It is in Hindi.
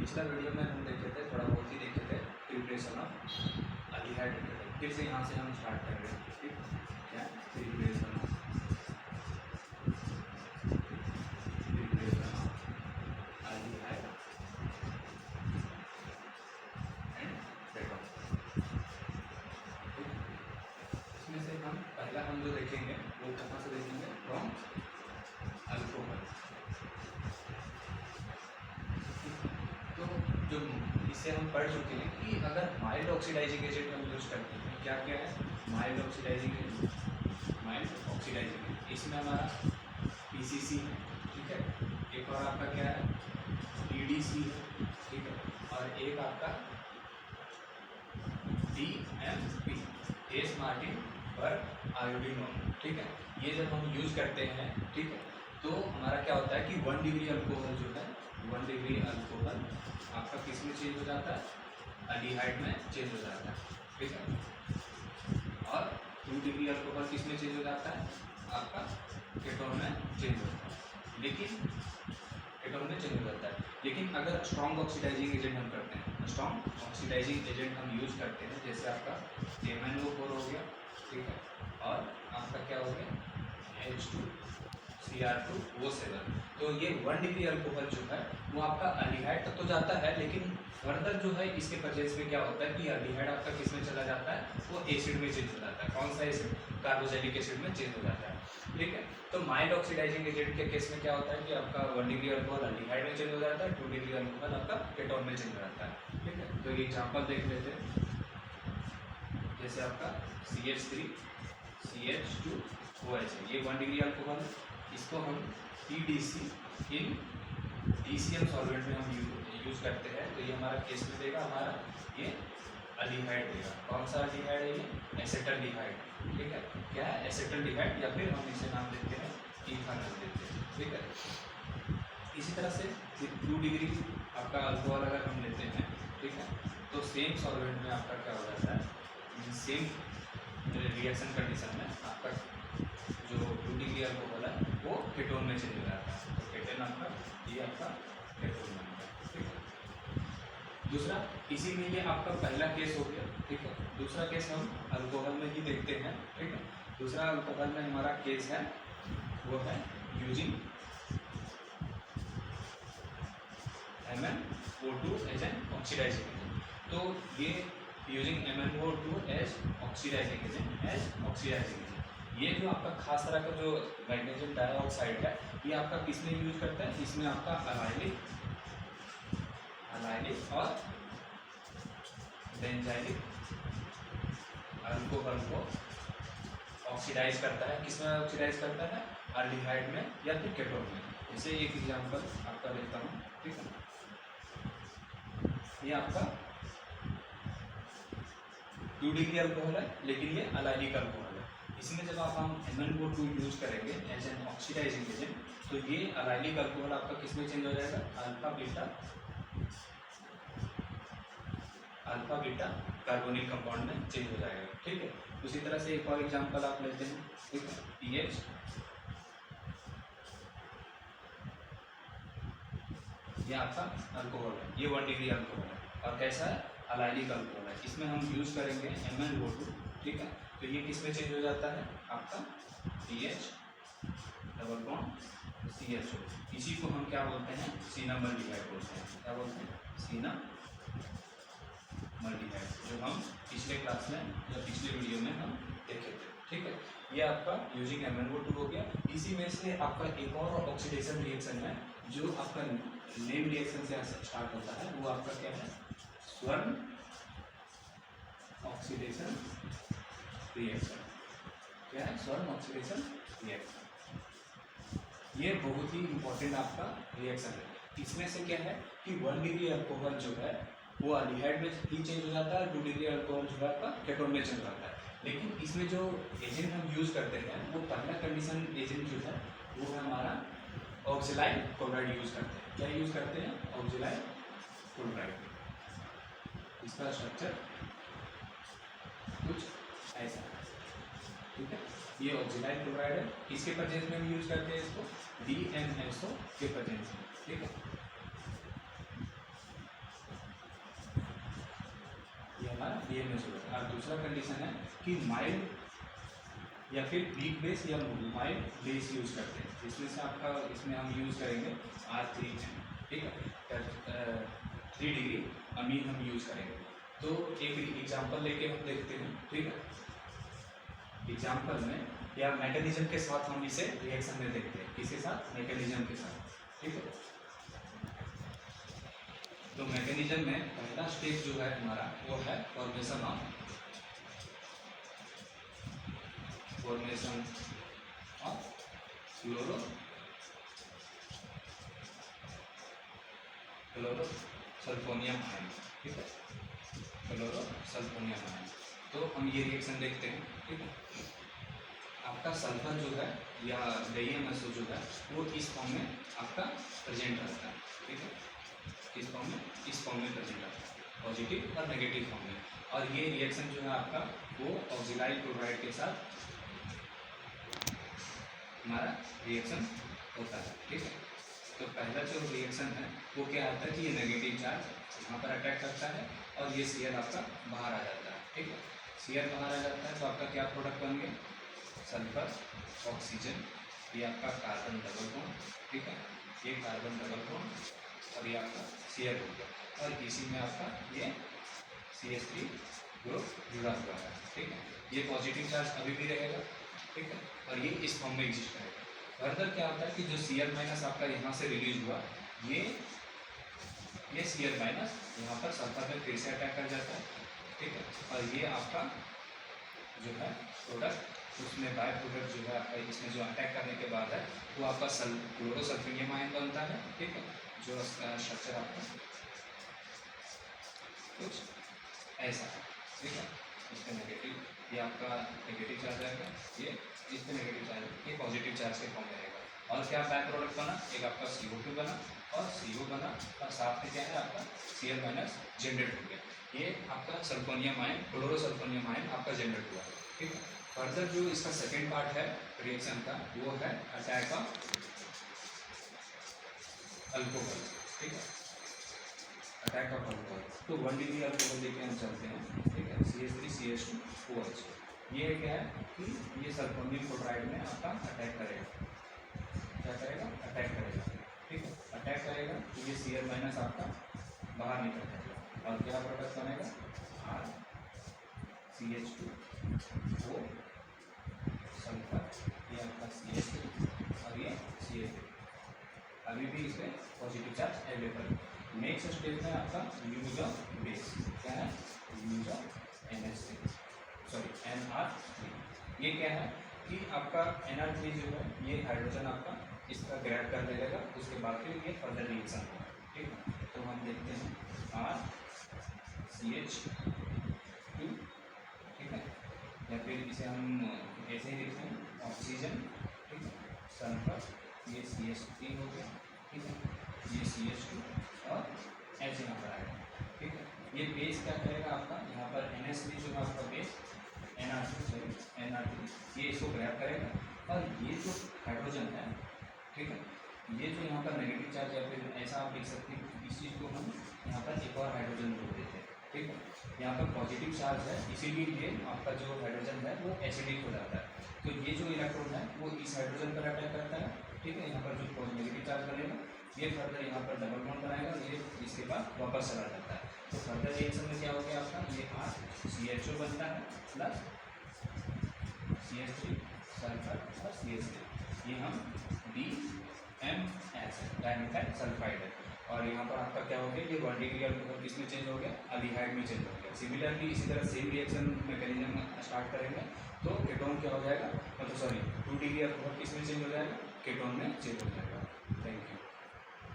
पिछला वीडियो में हम देखे थे, थोड़ा बहुत ही देखे थे प्रिपरेशन ऑफ अल्डिहाइड देखे थे। फिर से यहाँ से हम स्टार्ट कर रहे हैं। ठीक, क्या preparation of aldehyde and ketone. इसमें से हम पहला हम जो देखेंगे वो कहाँ से देखेंगे, फ्रॉम अल्कोहल। तो जो इससे हम पढ़ चुके हैं कि अगर माइल्ड ऑक्सीडाइजिंग एजेंट हम यूज करते हैं, क्या क्या है माइल्ड ऑक्सीडाइजिंग एजेंट, इसमें हमारा पीसीसी है, ठीक है, एक और आपका क्या है ईडीसी है, ठीक है, और एक आपका डीएमपी, एस मार्टिन पर आयोडीन, ठीक है। ये जब हम यूज करते हैं, ठीक है, तो हमारा क्या होता है कि 1 डिग्री अल्कोहल जो है, 1 डिग्री अल्कोहल आपका किस में चेंज हो जाता है, अल्डिहाइड में चेंज हो जाता है, ठीक है। और 2 डिग्री अल्कोहल किस में चेंज हो जाता है, आपका केटोन में चेंज होता है, लेकिन केटोन में चेंज हो जाता है। लेकिन अगर स्ट्रॉन्ग ऑक्सीडाइजिंग एजेंट हम करते हैं, स्ट्रॉन्ग ऑक्सीडाइजिंग एजेंट हम यूज करते हैं, जैसे आपका MnO4 हो गया, ठीक है, और आपका क्या हो गया H2Cr2O7, तो ये 1 डिग्री अल्कोहल जो है वो आपका अल्डिहाइड तक तो जाता है, लेकिन फर्दर जो है इसके प्रेजेंस में क्या होता है कि अल्डिहाइड आपका किस में चला जाता है, वो एसिड में चेंज हो जाता है। कौन सा एसिड, कार्बोक्सिलिक एसिड में चेंज हो जाता है, ठीक है। तो माइल्ड ऑक्सीडाइजिंग एजेंट के केस में क्या होता है कि आपका 1 डिग्री अल्कोहल अल्डिहाइड में चेंज हो जाता है, 2 डिग्री अल्कोहल आपका केटोन में चेंज हो जाता है, ठीक है। तो ये एग्जाम्पल देख लेते हैं, जैसे आपका CH3 CH2OH, ये 1 डिग्री अल्कोहल, इसको हम PDC इन DCM सॉल्वेंट में हम यूज करते हैं, तो ये हमारा केस में देगा, हमारा ये अल्डिहाइड देगा। कौन सा अल्डिहाइड है ये, एसेटल्डिहाइड, ठीक है, क्या है एसेटल्डिहाइड, या फिर हम इसे नाम देते हैं इथानॉल देते हैं, ठीक है। इसी तरह से 2 डिग्री आपका अल्कोहल अगर हम लेते हैं, ठीक है, तो सेम सॉल्वेंट में आपका क्या हो जाता है, सेम रिएक्शन कंडीशन में आपका जो 2 डिग्री अल्कोहल है वो केटोन में चेंज हो जाता है, तो केटोन आपका ये आपका केटोन बनता है, ठीक है। दूसरा, इसी में ये आपका पहला केस हो गया, ठीक है। दूसरा केस हम अल्कोहल में ही देखते हैं, ठीक है। दूसरा अल्कोहल में हमारा केस है वो है using MnO2 as an oxidising agent. तो ये using MnO2 as oxidising agent, ये जो आपका खास तरह का जो मैग्नीशियम डाइऑक्साइड है, ये आपका किस में यूज करता है, इसमें आपका अलाइलिक और बेंजाइलिक अल्कोहल को ऑक्सीडाइज करता है। किस में ऑक्सीडाइज करता है, अल्डिहाइड में या फिर केटोन में। जैसे एक एग्जांपल आपका लेता हूँ, ठीक है, ये आपका 2 डिग्री अल्कोहल है, लेकिन ये अलाइलिक अल्कोहल है। इसमें जब आप हम MnO2 यूज करेंगे एज एन ऑक्सीडाइजिंग एजेंट, तो ये अलाइलिक अल्कोहल आपका किस में चेंज हो जाएगा, अल्फा बीटा कार्बोनिल कंपाउंड में चेंज हो जाएगा, ठीक है। उसी तरह से एक और एग्जांपल आप लेते हैं, ठीक है, पीएच, ये आपका अल्कोहल है, ये 1 डिग्री अल्कोहल है, और कैसा है, अलाइलिक अल्कोहल है। इसमें हम यूज करेंगे MnO2, ठीक है, तो ये किस में चेंज हो जाता है, आपका PH डबल बॉन्ड CHO, इसी को हम क्या बोलते हैं, सिनामल्डिहाइड बोलते हैं। क्या बोलते हैं, सिनामल्डिहाइड, जो हम पिछले क्लास में या पिछले वीडियो में हम देखे थे, ठीक है। ये आपका यूजिंग MnO2 हो गया। इसी में से आपका एक और ऑक्सीडेशन रिएक्शन है जो आपका नेम रिएक्शन से स्टार्ट होता है, वो आपका क्या है, स्वर्ण ऑक्सीडेशन रिएक्शन। क्या है, स्वर्ण ऑक्सीडेशन रिएक्शन। ये बहुत ही इंपॉर्टेंट आपका रिएक्शन है। इसमें से क्या है कि 1 डिग्री अल्कोहल जो है वो अल्डिहाइड में ही चेंज हो जाता है, 2 डिग्री अल्कोहल जो है आपका केटोन में चेंज हो जाता है। लेकिन इसमें जो एजेंट हम यूज करते हैं, वो पहला कंडीशन एजेंट जो है वो है हमारा ऑक्सिलाइल क्लोराइड यूज करते हैं। क्या यूज करते हैं, ऑक्सिलाइल क्लोराइड। इसका स्ट्रक्चर कुछ ऐसा है, ठीक है। ये ऑक्सिलाइल क्लोराइड है, किसके प्रेजेंस में हम यूज करते हैं इसको, DMSO के प्रेजेंस में, ठीक है। EMS हो जाता है। और दूसरा कंडीशन है कि माइल्ड या फिर वीक बेस या माइल्ड बेस यूज़ करते हैं, इसमें से आपका इसमें हम यूज़ करेंगे R3, ठीक है, 3 डिग्री अमीन हम यूज़ करेंगे। तो एक एग्जांपल लेके हम देखते हैं, ठीक है। एग्जांपल में या मैकेनिज्म के साथ हम इसे रिएक्शन में देखते हैं, किसके साथ, मैकेनिज्म के साथ, ठीक है। तो मैकेनिज्म में पहला स्टेप जो है हमारा वो है फॉर्मेशन ऑफ क्लोरोसल्फोनियम आयन, ठीक है, क्लोरोसल्फोनियम आयन। तो हम ये रिएक्शन देखते हैं, ठीक है। आपका सल्फर जो है या DiMSO जो है वो इस फॉर्म में आपका प्रेजेंट रहता है, ठीक है, इस फॉर्म में प्रेजेंट रहता है, पॉजिटिव और नेगेटिव फॉर्म में। और ये रिएक्शन जो है आपका वो ऑक्सीडाइज क्लोराइड के साथ हमारा रिएक्शन होता है, ठीक है। तो पहला जो रिएक्शन है वो क्या आता है कि ये नेगेटिव चार्ज यहाँ पर अटैक करता है और ये Cl आपका बाहर आ जाता है, ठीक है। Cl बाहर आ जाता है तो आपका क्या प्रोडक्ट बन गया, सल्फर ऑक्सीजन, ये आपका कार्बन डबल बॉन्ड, ठीक है, ये कार्बन डबल बॉन्ड और ये आपका Cl हो गया। और इसी में आपका ये CH3 ग्रुप जुड़ा हुआ है, ठीक है। ये पॉजिटिव चार्ज अभी भी रहेगा, ठीक है, और ये इस फॉर्म में एग्जिस्ट करेगा। फर्दर क्या होता है कि जो Cl माइनस आपका यहाँ से रिलीज हुआ, ये Cl माइनस यहाँ पर सल्फर में फिर से अटैक कर जाता है, ठीक है। और ये आपका जो है प्रोडक्ट, उसमें बाय प्रोडक्ट जो है आपका इसमें जो अटैक करने के बाद है वो आपका क्लोरोसल्फोनियम आयन बनता है, ठीक है। जो इसका स्ट्रक्चर आपका कुछ ऐसा है, ठीक है। इस पर नेगेटिव, ये आपका नेगेटिव चार्ज आएगा, ये इस पर नेगेटिव चार्ज, ये पॉजिटिव चार्ज के फॉर्म में रहेगा। और क्या बाय प्रोडक्ट बना, एक आपका CO2 बना और CO बना और साथ में क्या है आपका Cl माइनस जनरेट हो गया। ये आपका सल्फोनियम आयन, क्लोरोसल्फोनियम आयन आपका जनरेट हुआ, ठीक है। फर्दर जो इसका सेकेंड पार्ट है रिएक्शन का वो है अटैक ऑफ अल्कोहल, ठीक है, अटैक ऑफ अल्कोहल। तो 1 डिग्री अल्कोहल लेके हम चलते हैं, ठीक है, CH3CH2OH। ये क्या है कि ये सल्फोनियम क्लोराइड में आपका अटैक करेगा, क्या करेगा, अटैक करेगा, ठीक है। अटैक करेगा तो ये Cl माइनस आपका बाहर निकल जाएगा और क्या प्रोडक्ट बनेगा, RCH2O सल्फर, ये आपका CH2 और ये CH3। अभी भी इसमें positive charge available. Next step में आपका यूज ऑफ बेस, क्या है, use of NH3, sorry NR3। ये क्या है कि आपका NR3 जो है ये हाइड्रोजन आपका इसका ग्रैब कर लेगा, उसके बाद फिर ये फर्दर रिएक्शन होगा, ठीक है। तो हम देखते हैं RCH2, ठीक है, या फिर इसे हम ऐसे ही लिखते हैं ऑक्सीजन, ठीक है, सल्फर, ये CH3 हो गया, ठीक है, ये CH2 और H यहाँ पर आएगा, ठीक है। ये बेस क्या करेगा आपका, यहाँ पर NH3 जो है आपका बेस NR3 ये इसको ग्रैब करेगा और ये जो हाइड्रोजन है, ठीक है, ये जो यहाँ पर नेगेटिव चार्ज या फिर ऐसा आप देख सकते हैं, इस चीज़ को हम यहाँ पर एक और हाइड्रोजन जोड़ देते हैं, ठीक है। यहाँ पर पॉजिटिव चार्ज है इसीलिए ये आपका जो हाइड्रोजन है वो एसिडिक हो जाता है। तो ये जो इलेक्ट्रॉन है वो इस हाइड्रोजन पर अटैक करता है, ठीक है। यहाँ पर जो नेगेटिव चार्ज बनेगा ये फर्दर यहाँ पर डबल बॉन्ड बनाएगा और ये इसके बाद वापस चला जाता है। तो फर्दर रिएक्शन में क्या हो गया आपका, ये CHO बनता है प्लस CH3 सल्फर और CH3, ये हम DMS डाइमेथाइल सल्फाइड है। और यहाँ पर आपका क्या हो गया, ये 1 डिग्री अल्कोहल किसमें चेंज हो गया, अल्डिहाइड में चेंज हो गया। सिमिलरली इसी तरह सेम रिएक्शन मैकेनिज्म स्टार्ट करेंगे तो केटोन क्या हो जाएगा, मतलब सॉरी 2 डिग्री अल्कोहल किसमें चेंज हो जाएगा, केटोन में चेंज हो जाएगा। Thank you.